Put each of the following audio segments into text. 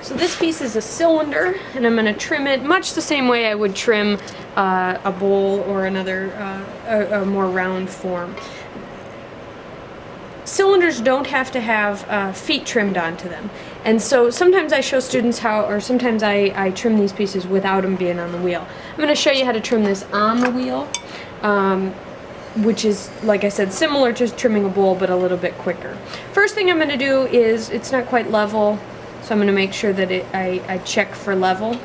So this piece is a cylinder, and I'm going to trim it much the same way I would trim a bowl or another a more round form. Cylinders don't have to have feet trimmed onto them, and so sometimes I show students how, or sometimes I trim these pieces without them being on the wheel. I'm going to show you how to trim this on the wheel, which is, like I said, similar to trimming a bowl but a little bit quicker. First thing I'm going to do is, it's not quite level, so I'm going to make sure that I check for level.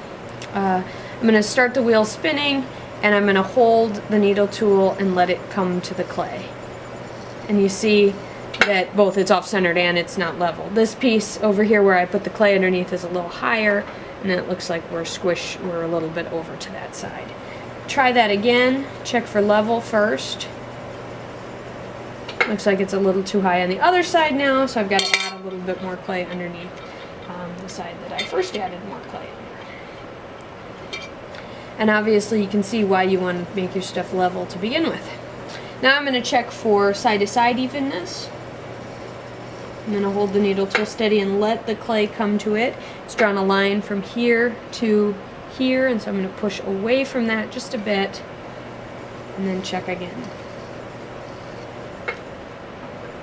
I'm going to start the wheel spinning, and I'm going to hold the needle tool and let it come to the clay. And you see that both it's off-centered and it's not level. This piece over here where I put the clay underneath is a little higher, and then it looks like we're a little bit over to that side. Try that again. Check for level first. Looks like it's a little too high on the other side now, so I've got to add a little bit more clay underneath the side that I first added more clay under. And obviously you can see why you want to make your stuff level to begin with. Now I'm going to check for side-to-side evenness. I'm going to hold the needle tool steady and let the clay come to it. It's drawn a line from here to here, and so I'm going to push away from that just a bit and then check again.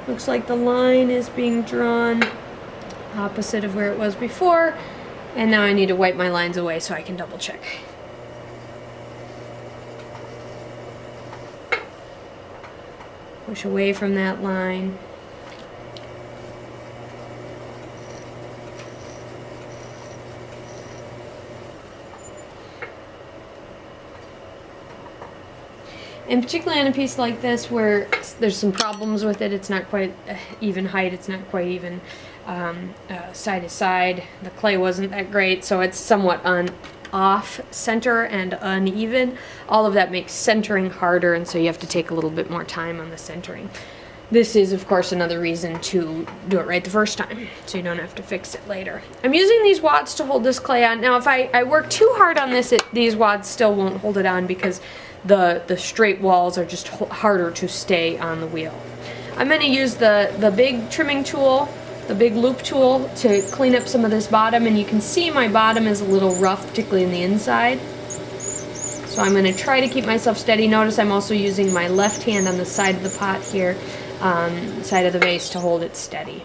Looks like the line is being drawn opposite of where it was before, and now I need to wipe my lines away so I can double check. Push away from that line. And particularly on a piece like this where there's some problems with it, it's not quite even height, it's not quite even side to side. The clay wasn't that great, so it's somewhat off center and uneven. All of that makes centering harder, and so you have to take a little bit more time on the centering. This is, of course, another reason to do it right the first time, so you don't have to fix it later. I'm using these wads to hold this clay on. Now, if I work too hard on this, these wads still won't hold it on because the straight walls are just harder to stay on the wheel. I'm going to use the big trimming tool, the big loop tool, to clean up some of this bottom, and you can see my bottom is a little rough, particularly in the inside. So I'm going to try to keep myself steady. Notice I'm also using my left hand on the side of the pot here, side of the vase, to hold it steady,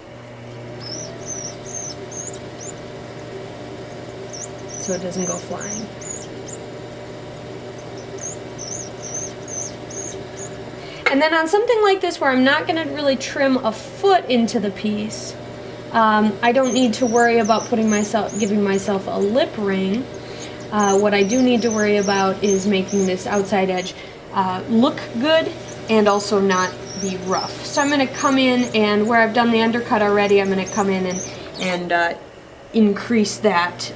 so it doesn't go flying. And then on something like this where I'm not going to really trim a foot into the piece, I don't need to worry about giving myself a lip ring. What I do need to worry about is making this outside edge look good and also not be rough. So I'm going to come in, and where I've done the undercut already, I'm going to come in and increase that,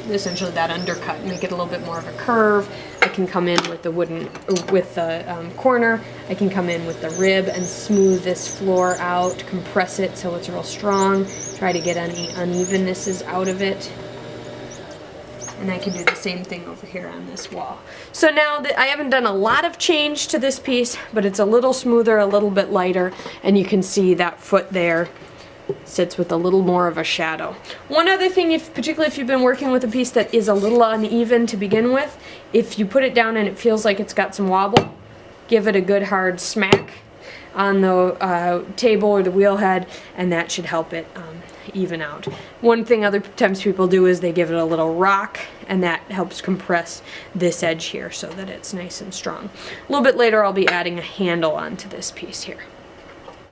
essentially that undercut, make it a little bit more of a curve. I can come in with the corner. I can come in with the rib and smooth this floor out, compress it so it's real strong, try to get any unevennesses out of it. And I can do the same thing over here on this wall. So now that I haven't done a lot of change to this piece, but it's a little smoother, a little bit lighter, and you can see that foot there sits with a little more of a shadow. One other thing, particularly if you've been working with a piece that is a little uneven to begin with, if you put it down and it feels like it's got some wobble, give it a good hard smack on the table or the wheel head, and that should help it even out. One thing other times people do is they give it a little rock, and that helps compress this edge here so that it's nice and strong. A little bit later I'll be adding a handle onto this piece here.